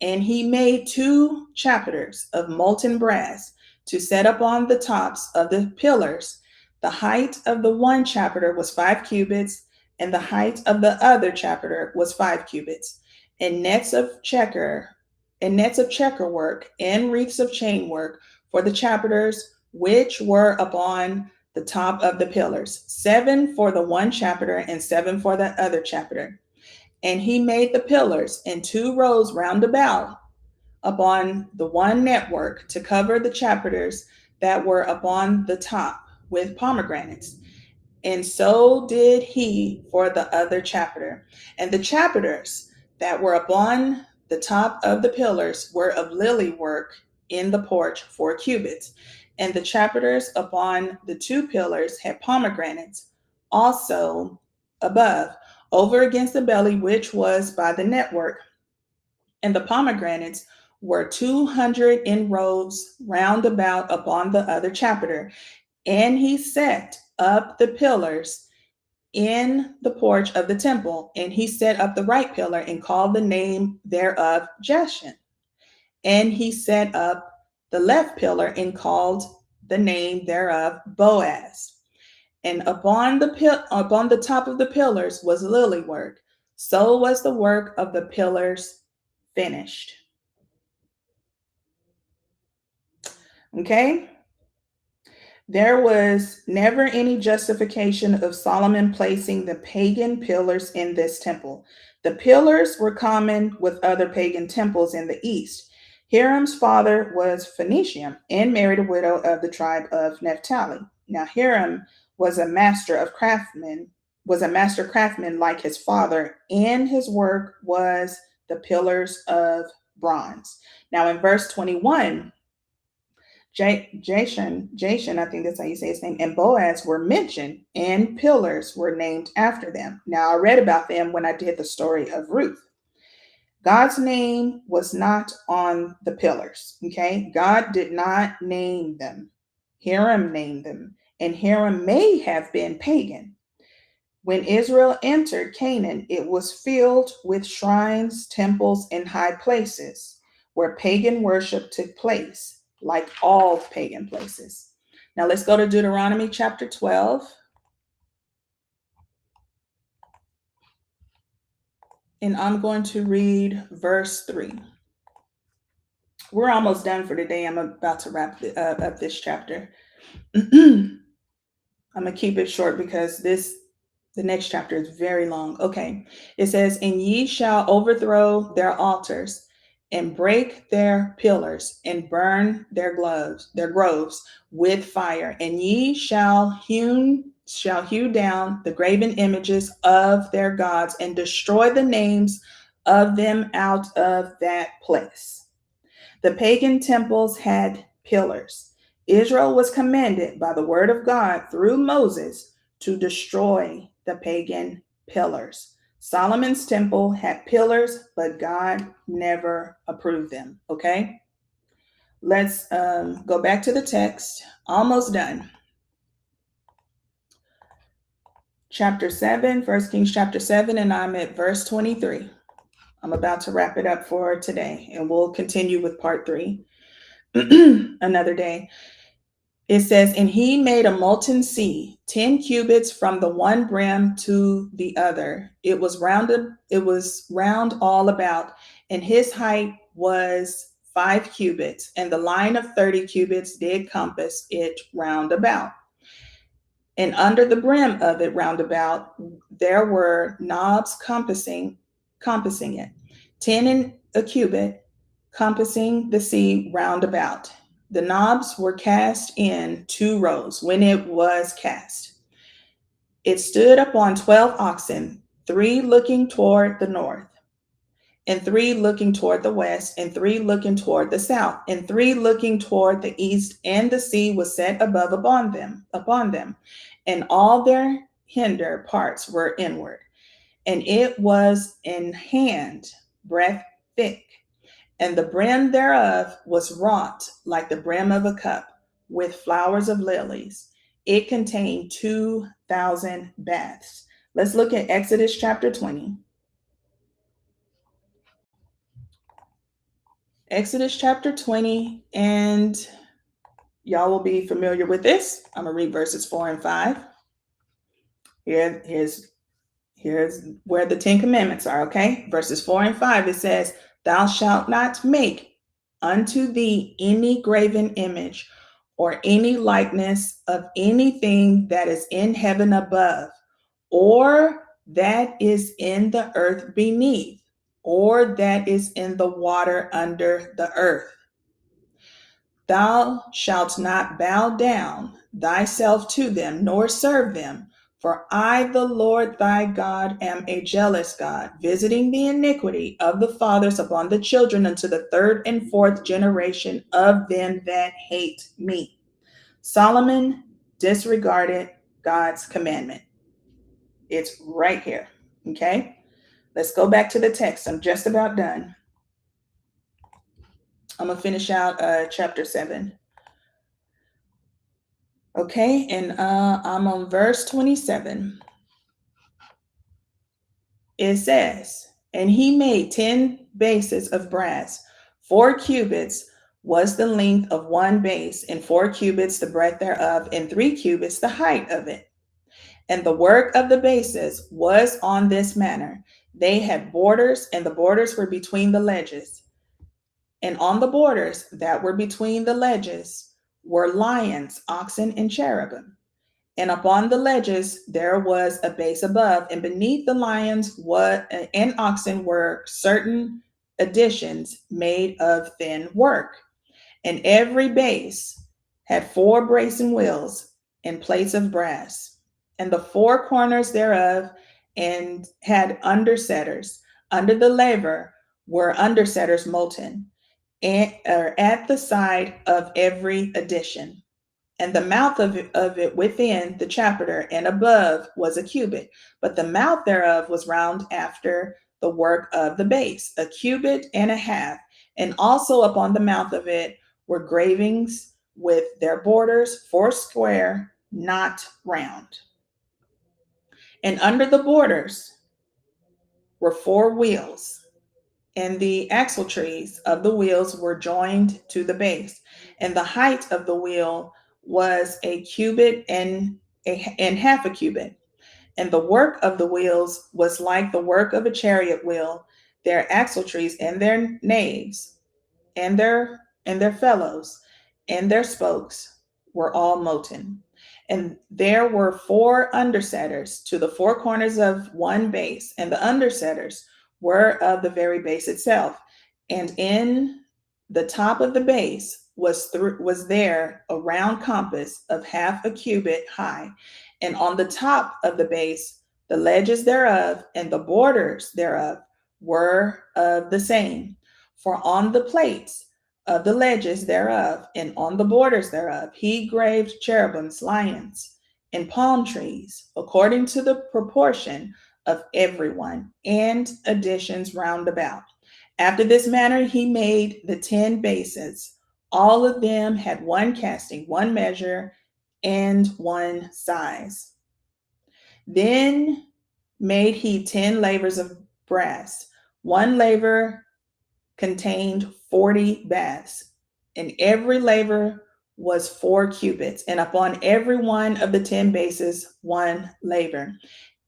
And he made 2 chapiters of molten brass to set upon the tops of the pillars. The height of the one chapiter was 5 cubits, and the height of the other chapiter was 5 cubits. And nets of checker work and wreaths of chain work for the chapiters which were upon the top of the pillars, 7 for the one chapiter and 7 for the other chapiter. And he made the pillars in 2 rows round about upon the one network to cover the chapiters that were upon the top with pomegranates. And so did he for the other chapiter. And the chapiters that were upon the top of the pillars were of lily work in the porch 4 cubits. And the chapiters upon the 2 pillars had pomegranates also above, over against the belly which was by the network. And the pomegranates were 200 in rows round about upon the other chapiter. And he set up the pillars in the porch of the temple, and he set up the right pillar and called the name thereof Jeshan. And he set up the left pillar and called the name thereof Boaz. And upon the top of the pillars was lily work. So was the work of the pillars finished. Okay? There was never any justification of Solomon placing the pagan pillars in this temple. The pillars were common with other pagan temples in the east. Hiram's father was Phoenician and married a widow of the tribe of Naphtali. Now Hiram was a master craftsman like his father, and his work was the pillars of bronze. Now in verse 21, Jashan, I think that's how you say his name, and Boaz were mentioned, and pillars were named after them. Now, I read about them when I did the story of Ruth. God's name was not on the pillars, okay? God did not name them. Hiram named them, and Hiram may have been pagan. When Israel entered Canaan, it was filled with shrines, temples, and high places where pagan worship took place, like all pagan places. Now let's go to Deuteronomy chapter 12. And I'm going to read verse 3. We're almost done for today. I'm about to wrap up this chapter. I'm going to keep it short because the next chapter is very long. Okay. It says, and ye shall overthrow their altars and break their pillars and burn their groves with fire. And ye shall hew down the graven images of their gods and destroy the names of them out of that place. The pagan temples had pillars. Israel was commanded by the word of God through Moses to destroy the pagan pillars. Solomon's temple had pillars, but God never approved them. Okay? Let's go back to the text. Almost done. Chapter 7, 1 Kings chapter 7, and I'm at verse 23. I'm about to wrap it up for today, and we'll continue with part 3 another day. It says, and he made a molten sea, 10 cubits from the one brim to the other. It was round all about, and his height was 5 cubits, and the line of 30 cubits did compass it round about. And under the brim of it round about, there were knobs compassing it, 10 in a cubit, compassing the sea round about. The knobs were cast in 2 rows when it was cast. It stood upon 12 oxen, 3 looking toward the north, and 3 looking toward the west, and 3 looking toward the south, and 3 looking toward the east, and the sea was set above upon them, and all their hinder parts were inward. And it was an hand breadth thick, and the brim thereof was wrought like the brim of a cup, with flowers of lilies. It contained 2,000 baths. Let's look at Exodus chapter 20. Exodus chapter 20, and y'all will be familiar with this. I'm going to read verses 4 and 5. Here's where the 10 commandments are, okay? Verses 4 and 5, it says, thou shalt not make unto thee any graven image or any likeness of anything that is in heaven above, or that is in the earth beneath, or that is in the water under the earth. Thou shalt not bow down thyself to them, nor serve them. For I, the Lord thy God, am a jealous God, visiting the iniquity of the fathers upon the children unto the 3rd and 4th generation of them that hate me. Solomon disregarded God's commandment. It's right here, okay? Let's go back to the text. I'm just about done. I'm going to finish out chapter 7. Okay, and I'm on verse 27. It says, and he made 10 bases of brass 4 cubits was the length of one base, and 4 cubits the breadth thereof, and 3 cubits the height of it. And the work of the bases was on this manner. They had borders, and the borders were between the ledges. And on the borders that were between the ledges were lions, oxen, and cherubim. And upon the ledges there was a base above, and beneath the lions and oxen were certain additions made of thin work. And every base had 4 bracing wheels and plates of brass, and the 4 corners thereof and had undersetters. Under the laver were undersetters molten, and at the side of every addition. And the mouth of it within the chapiter and above was a cubit, but the mouth thereof was round after the work of the base, a cubit and a half. And also upon the mouth of it were gravings with their borders, 4 square, not round. And under the borders were 4 wheels, and the axletrees of the wheels were joined to the base. And the height of the wheel was a cubit and half a cubit. And the work of the wheels was like the work of a chariot wheel, their axletrees and their naves and their fellows and their spokes were all molten. And there were 4 undersetters to the 4 corners of one base, and the undersetters were of the very base itself. And in the top of the base was there a round compass of half a cubit high, and on the top of the base the ledges thereof and the borders thereof were of the same. For on the plates of the ledges thereof and on the borders thereof he graved cherubims, lions, and palm trees, according to the proportion of everyone, and additions round about. After this manner he made the 10 bases. All of them had one casting, one measure, and one size. Then made he 10 lavers of brass. One laver contained 40 baths, and every laver was 4 cubits, and upon every one of the 10 bases, one laver.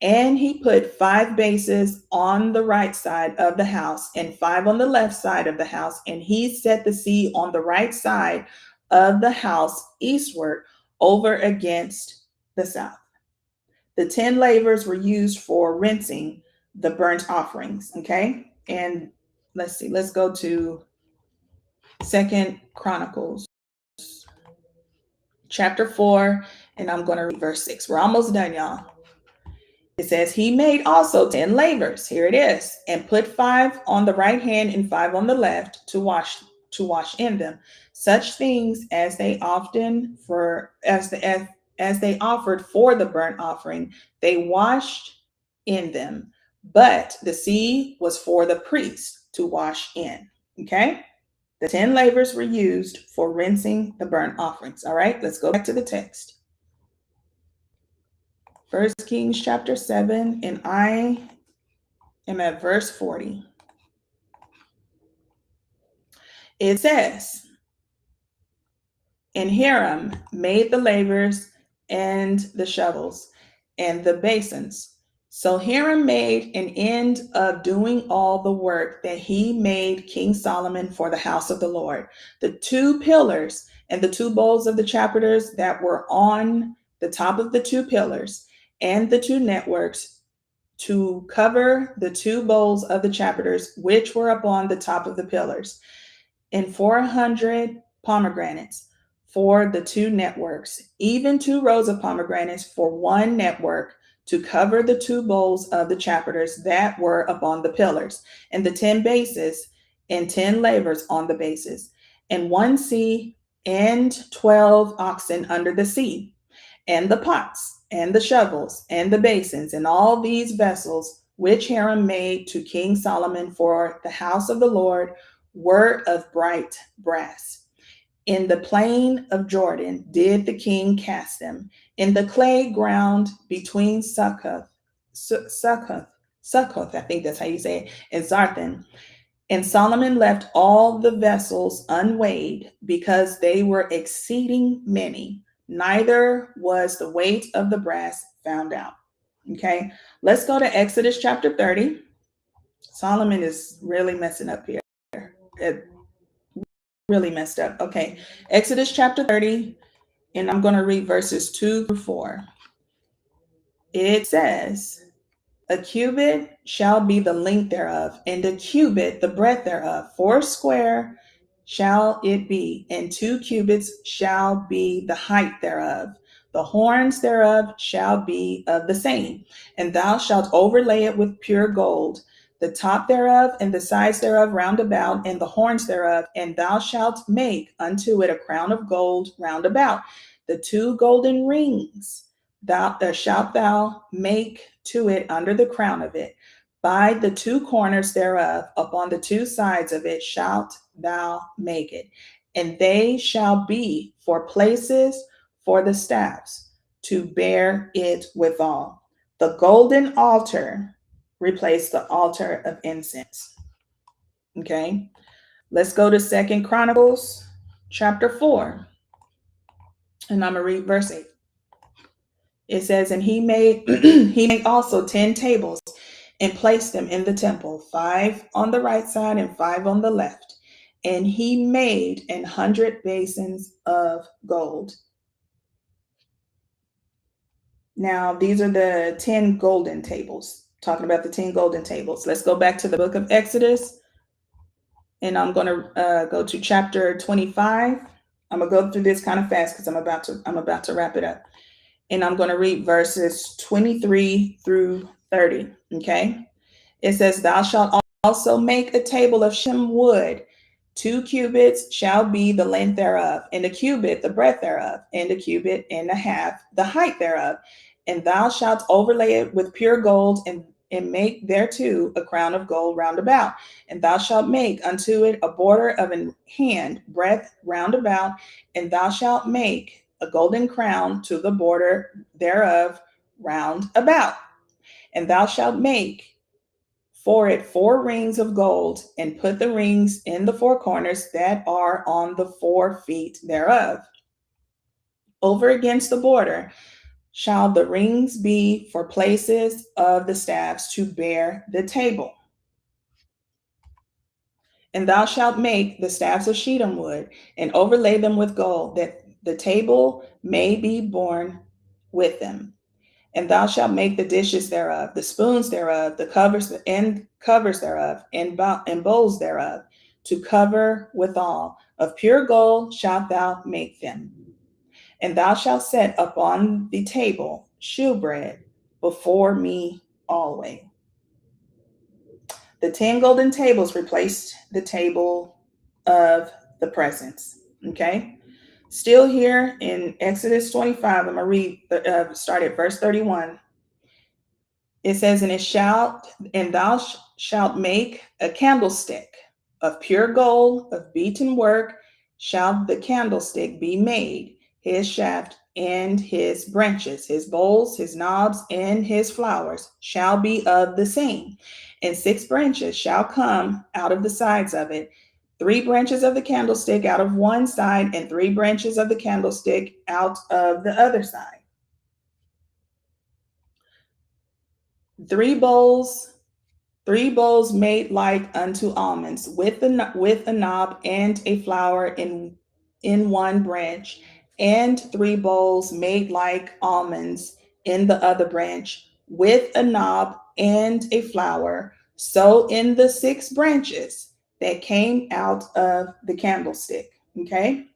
And he put 5 bases on the right side of the house, and 5 on the left side of the house. And he set the sea on the right side of the house eastward, over against the south. The 10 lavers were used for rinsing the burnt offerings. Okay. And let's see, let's go to 2 Chronicles chapter 4, and I'm going to read verse 6. We're almost done, y'all. It says, he made also 10 lavers. Here it is. And put 5 on the right hand and 5 on the left to wash in them. Such things as they often as they offered for the burnt offering, they washed in them. But the sea was for the priest to wash in. Okay. The 10 lavers were used for rinsing the burnt offerings. All right, let's go back to the text. 1 Kings chapter 7, and I am at verse 40. It says, and Hiram made the lavers and the shovels and the basins. So Hiram made an end of doing all the work that he made King Solomon for the house of the Lord. The 2 pillars and the 2 bowls of the chapiters that were on the top of the 2 pillars, and the 2 networks to cover the 2 bowls of the chapiters, which were upon the top of the pillars, and 400 pomegranates for the 2 networks, even 2 rows of pomegranates for one network, to cover the 2 bowls of the chapiters that were upon the pillars, and the 10 bases, and 10 lavers on the bases, and 1 sea, and 12 oxen under the sea, and the pots, and the shovels, and the basins, and all these vessels which Hiram made to King Solomon for the house of the Lord were of bright brass. In the plain of Jordan did the king cast them, in the clay ground between Succoth, I think that's how you say it, and Zarthan. And Solomon left all the vessels unweighed because they were exceeding many. Neither was the weight of the brass found out. Okay, let's go to Exodus chapter 30. Solomon is really messing up here. It really messed up. Okay, Exodus chapter 30, and I'm going to read verses 2 through 4. It says, a cubit shall be the length thereof, and a cubit the breadth thereof. 4 shall it be, and 2 shall be the height thereof. The horns thereof shall be of the same, and thou shalt overlay it with pure gold, the top thereof and the sides thereof round about, and the horns thereof, and thou shalt make unto it a crown of gold round about. The 2 golden rings shalt thou make to it under the crown of it. By the 2 corners thereof, upon the 2 sides of it, shalt thou make it. And they shall be for places for the staffs, to bear it withal. The golden altar replaced the altar of incense. Okay, let's go to 2 Chronicles chapter 4. And I'm going to read verse 8. It says, and he made he made also 10 tables and placed them in the temple, 5 on the right side and 5 on the left. And he made 100 basins of gold. Now, these are the 10 golden tables, talking about the 10 golden tables. Let's go back to the book of Exodus, and I'm going to go to chapter 25. I'm going to go through this kind of fast because I'm about to wrap it up. And I'm going to read verses 23 through 30. Okay. It says, thou shalt also make a table of shittim wood. 2 cubits shall be the length thereof, and a cubit the breadth thereof, and a cubit and a half the height thereof. And thou shalt overlay it with pure gold, and make thereto a crown of gold round about. And thou shalt make unto it a border of an hand breadth round about, and thou shalt make a golden crown to the border thereof round about. And thou shalt make for it 4 rings of gold, and put the rings in the 4 corners that are on the 4 feet thereof. Over against the border shall the rings be for places of the staffs to bear the table. And thou shalt make the staffs of shittim wood, and overlay them with gold, that the table may be borne with them. And thou shalt make the dishes thereof, the spoons thereof, the covers thereof, and bowls thereof, to cover withal. Of pure gold shalt thou make them. And thou shalt set upon the table shewbread before me always. The 10 golden tables replaced the table of the presence. Okay. Still here in Exodus 25, I'm going to read, start at verse 31. It says, and thou shalt make a candlestick of pure gold, of beaten work, shall the candlestick be made. His shaft and his branches, his bowls, his knobs, and his flowers shall be of the same. And 6 branches shall come out of the sides of it. 3 branches of the candlestick out of one side, and 3 branches of the candlestick out of the other side. 3 bowls made like unto almonds, with a knob and a flower in one branch, and 3 bowls made like almonds in the other branch, with a knob and a flower. So in the 6 branches that came out of the candlestick. Okay.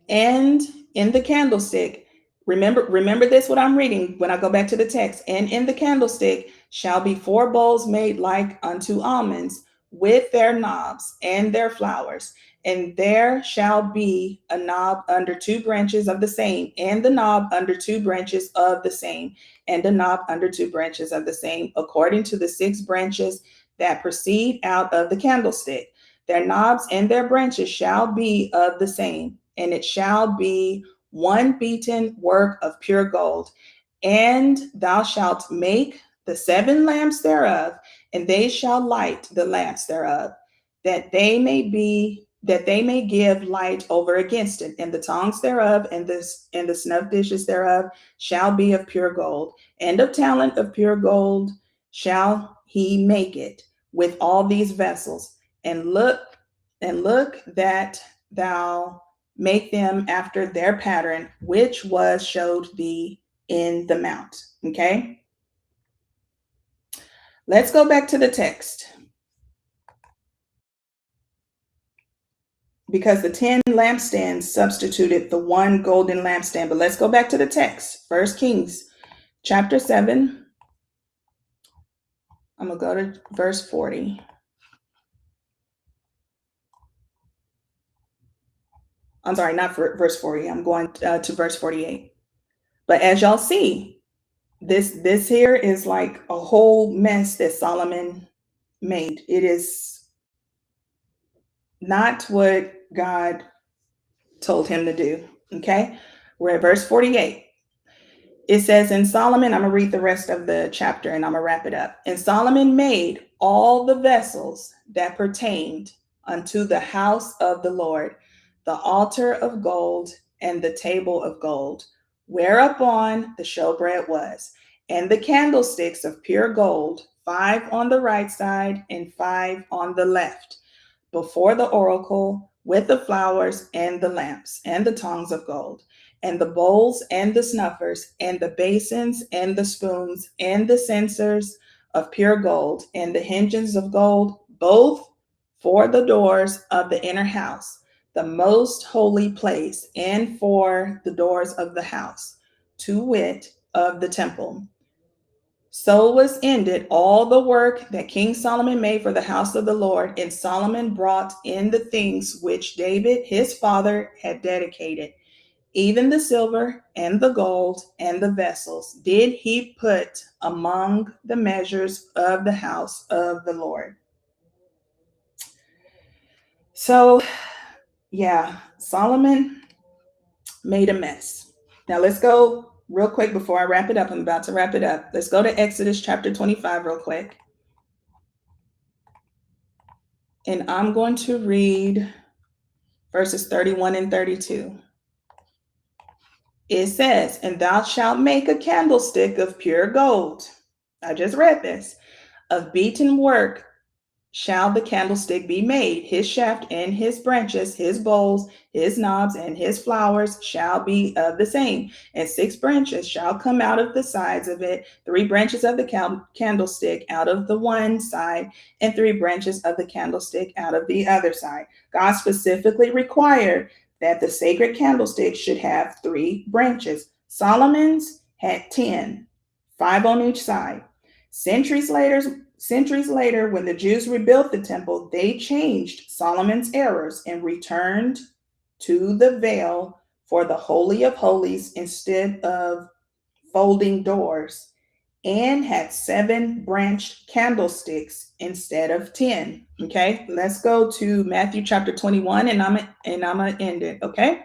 And in the candlestick, remember this, what I'm reading when I go back to the text. And in the candlestick shall be 4 bowls made like unto almonds, with their knobs and their flowers. And there shall be a knob under 2 branches of the same, and the knob under 2 branches of the same, and a knob under 2 branches of the same, according to the 6 branches that proceed out of the candlestick. Their knobs and their branches shall be of the same, and it shall be one beaten work of pure gold. And thou shalt make the 7 lamps thereof, and they shall light the lamps thereof, that they may give light over against it, and the tongs thereof and the snuff dishes thereof shall be of pure gold, and of talent of pure gold shall he make it with all these vessels, and look that thou make them after their pattern, which was showed thee in the mount. Okay, let's go back to the text, because the 10 lampstands substituted the one golden lampstand. But let's go back to the text. 1 Kings chapter 7. I'm going to go to verse 40. I'm sorry, not for verse 40. I'm going to verse 48. But as y'all see, this here is like a whole mess that Solomon made. It is not what God told him to do. Okay, we're at verse 48. It says, in Solomon, I'm going to read the rest of the chapter and I'm going to wrap it up. And Solomon made all the vessels that pertained unto the house of the Lord, the altar of gold and the table of gold, whereupon the showbread was, and the candlesticks of pure gold, 5 on the right side and 5 on the left, before the oracle, with the flowers and the lamps and the tongs of gold, and the bowls and the snuffers, and the basins and the spoons, and the censers of pure gold, and the hinges of gold, both for the doors of the inner house, the most holy place, and for the doors of the house, to wit, of the temple. So was ended all the work that King Solomon made for the house of the Lord, and Solomon brought in the things which David his father had dedicated. Even the silver and the gold and the vessels did he put among the measures of the house of the Lord. So, yeah, Solomon made a mess. Now let's go real quick before I wrap it up. I'm about to wrap it up. Let's go to Exodus chapter 25 real quick. And I'm going to read verses 31 and 32. It says, and thou shalt make a candlestick of pure gold. I just read this. Of beaten work shall the candlestick be made. His shaft and his branches, his bowls, his knobs, and his flowers shall be of the same. And 6 branches shall come out of the sides of it, 3 branches of the candlestick out of the one side, and 3 branches of the candlestick out of the other side. God specifically required that the sacred candlestick should have 3 branches. Solomon's had 10, 5 on each side. Centuries later, when the Jews rebuilt the temple, they changed Solomon's errors and returned to the veil for the Holy of Holies instead of folding doors, and had 7 branched candlesticks instead of 10. Okay, let's go to Matthew chapter 21, and I'm gonna end it. Okay,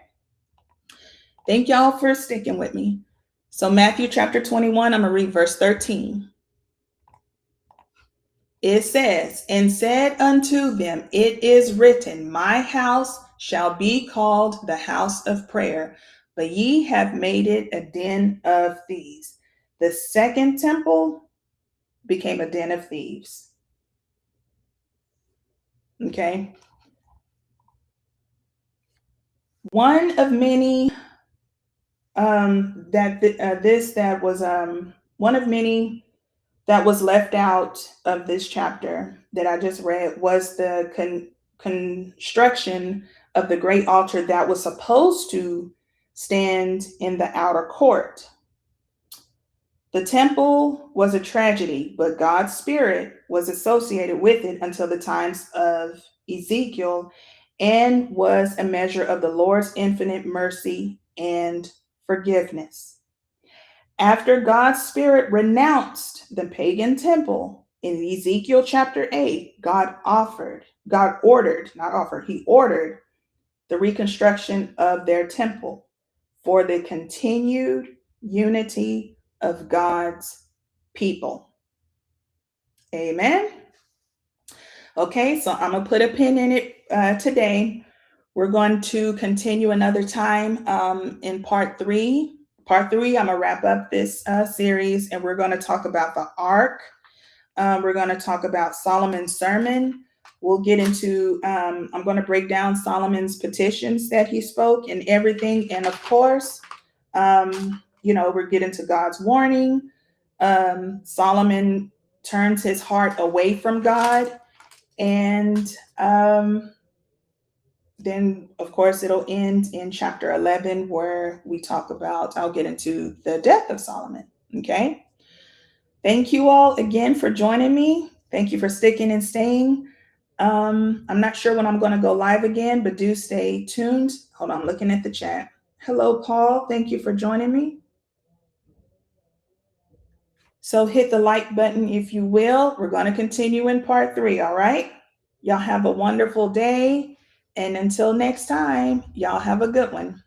thank y'all for sticking with me. So Matthew chapter 21, I'm gonna read verse 13. It says, and said unto them, it is written, my house shall be called the house of prayer, but ye have made it a den of thieves. The second temple became a den of thieves. Okay. One of many one of many that was left out of this chapter that I just read was the construction of the great altar that was supposed to stand in the outer court. The temple was a tragedy, but God's spirit was associated with it until the times of Ezekiel, and was a measure of the Lord's infinite mercy and forgiveness. After God's spirit renounced the pagan temple in Ezekiel chapter 8, he ordered the reconstruction of their temple for the continued unity of God's people. Amen. Okay, so I'm going to put a pin in it today. We're going to continue another time in part three. Part three, I'm going to wrap up this series and we're going to talk about the ark. We're going to talk about Solomon's sermon. We'll get into, I'm going to break down Solomon's petitions that he spoke and everything. And of course, we're getting to God's warning. Solomon turns his heart away from God. And then, of course, it'll end in chapter 11, where we talk about, I'll get into the death of Solomon. Okay. Thank you all again for joining me. Thank you for sticking and staying. I'm not sure when I'm going to go live again, but do stay tuned. Hold on, I'm looking at the chat. Hello, Paul. Thank you for joining me. So hit the like button if you will. We're going to continue in part three. All right. Y'all have a wonderful day. And until next time, y'all have a good one.